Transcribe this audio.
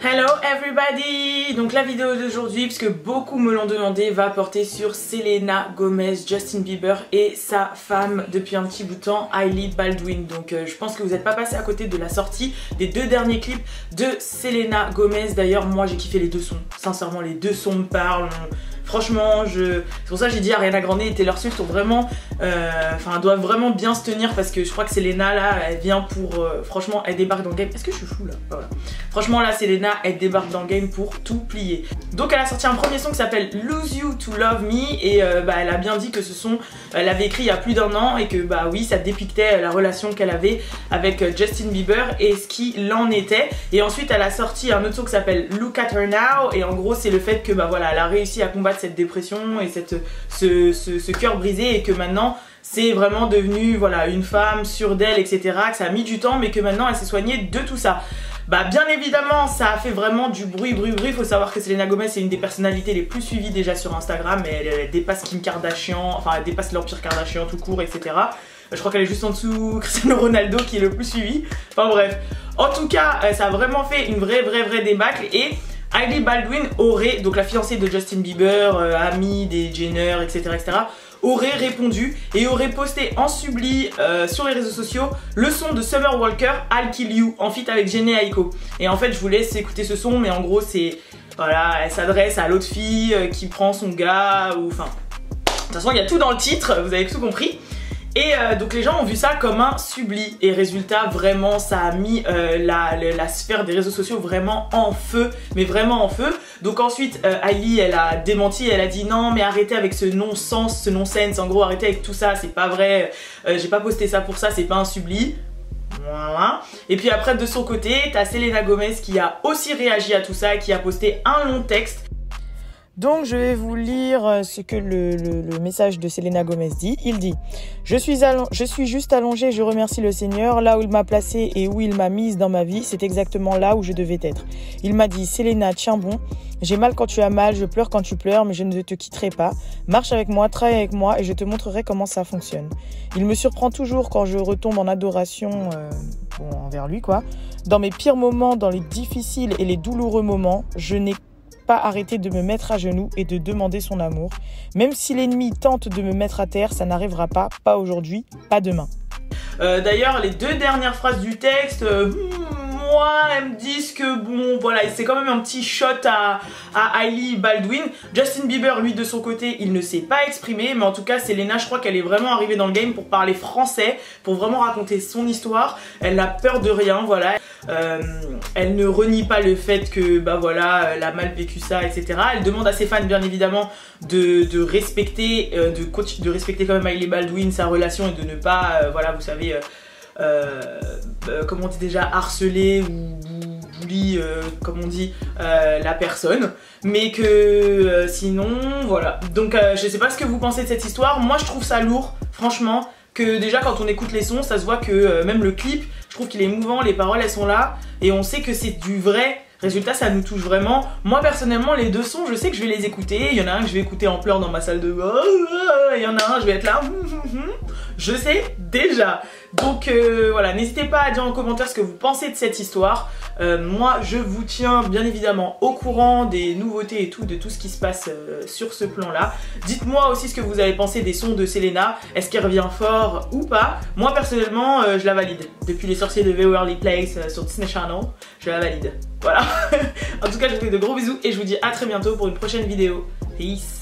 Hello everybody! Donc la vidéo d'aujourd'hui, puisque beaucoup me l'ont demandé, va porter sur Selena Gomez, Justin Bieber et sa femme depuis un petit bout de temps, Hailey Baldwin. Donc je pense que vous n'êtes pas passé à côté de la sortie des deux derniers clips de Selena Gomez. D'ailleurs moi j'ai kiffé les deux sons, sincèrement les deux sons me parlent. Franchement, c'est pour ça que j'ai dit Ariana Grande et Taylor Swift ont vraiment, doivent vraiment bien se tenir parce que je crois que Selena là, elle vient pour, franchement, elle débarque dans le game. Est-ce que je suis flou là? Voilà. Franchement là, Selena, elle débarque dans le game pour tout plier. Donc elle a sorti un premier son qui s'appelle Lose You to Love Me et elle a bien dit que ce son, elle l'avait écrit il y a plus d'un an et que bah oui, ça dépictait la relation qu'elle avait avec Justin Bieber et ce qu'il en était. Et ensuite elle a sorti un autre son qui s'appelle Look at Her Now et en gros c'est le fait que bah voilà, elle a réussi à combattre cette dépression et ce cœur brisé et que maintenant c'est vraiment devenu voilà une femme sûre d'elle, etc. Que ça a mis du temps mais que maintenant elle s'est soignée de tout ça. Bah bien évidemment ça a fait vraiment du bruit. Faut savoir que Selena Gomez c'est une des personnalités les plus suivies déjà sur Instagram et elle dépasse Kim Kardashian, enfin elle dépasse l'empire Kardashian tout court, etc. Je crois qu'elle est juste en dessous Cristiano Ronaldo qui est le plus suivi. Enfin bref, en tout cas ça a vraiment fait une vraie débâcle. Et Hailey Baldwin aurait, donc la fiancée de Justin Bieber, amie des Jenner, etc., aurait répondu et aurait posté en subli sur les réseaux sociaux le son de Summer Walker, I'll Kill You, en feat avec Jhené Aiko. Et en fait je vous laisse écouter ce son, mais en gros c'est, voilà, elle s'adresse à l'autre fille qui prend son gars, ou enfin, de toute façon il y a tout dans le titre, vous avez tout compris. Et donc les gens ont vu ça comme un subli et résultat vraiment ça a mis la sphère des réseaux sociaux vraiment en feu, mais vraiment en feu. Donc ensuite Hailey elle a démenti, elle a dit non mais arrêtez avec ce non-sens, ce non-sense, en gros arrêtez avec tout ça, c'est pas vrai, j'ai pas posté ça pour ça, c'est pas un subli. Voilà. Et puis après de son côté t'as Selena Gomez qui a aussi réagi à tout ça et qui a posté un long texte. Donc je vais vous lire ce que le message de Selena Gomez dit. Il dit: je suis juste allongée, je remercie le Seigneur. Là où il m'a placée et où il m'a mise dans ma vie, c'est exactement là où je devais être. Il m'a dit: Selena, tiens bon, j'ai mal quand tu as mal, je pleure quand tu pleures, mais je ne te quitterai pas. Marche avec moi, travaille avec moi et je te montrerai comment ça fonctionne. Il me surprend toujours quand je retombe en adoration envers lui, quoi. Dans mes pires moments, dans les difficiles et les douloureux moments, je n'ai pas arrêter de me mettre à genoux et de demander son amour. Même si l'ennemi tente de me mettre à terre, ça n'arrivera pas aujourd'hui, pas demain. D'ailleurs, les deux dernières phrases du texte, moi, elles me disent que bon, voilà, c'est quand même un petit shot à Hailey Baldwin. Justin Bieber, lui, de son côté, il ne s'est pas exprimé, mais en tout cas, Selena, je crois qu'elle est vraiment arrivée dans le game pour parler français, pour vraiment raconter son histoire. Elle n'a peur de rien, voilà. Elle ne renie pas le fait que, bah voilà, elle a mal vécu ça, etc. Elle demande à ses fans, bien évidemment, de respecter quand même Hailey Baldwin, sa relation, et de ne pas, voilà, vous savez, comment on dit déjà, harceler ou bully, comme on dit, la personne, mais que sinon, voilà. Donc je sais pas ce que vous pensez de cette histoire. Moi je trouve ça lourd, franchement, que déjà quand on écoute les sons, ça se voit que même le clip, je trouve qu'il est émouvant, les paroles elles sont là, et on sait que c'est du vrai. Résultat, ça nous touche vraiment. Moi personnellement, les deux sons, je sais que je vais les écouter. Il y en a un que je vais écouter en pleurs dans ma salle de bain. Il y en a un, je vais être là. Je sais déjà. Donc voilà, n'hésitez pas à dire en commentaire ce que vous pensez de cette histoire. Moi, je vous tiens bien évidemment au courant des nouveautés et tout, de tout ce qui se passe sur ce plan-là. Dites-moi aussi ce que vous avez pensé des sons de Selena. Est-ce qu'elle revient fort ou pas? Moi personnellement, je la valide. Depuis Les Sorciers de Waverly Place sur Disney Channel, je la valide. Voilà. En tout cas, je vous fais de gros bisous et je vous dis à très bientôt pour une prochaine vidéo. Peace.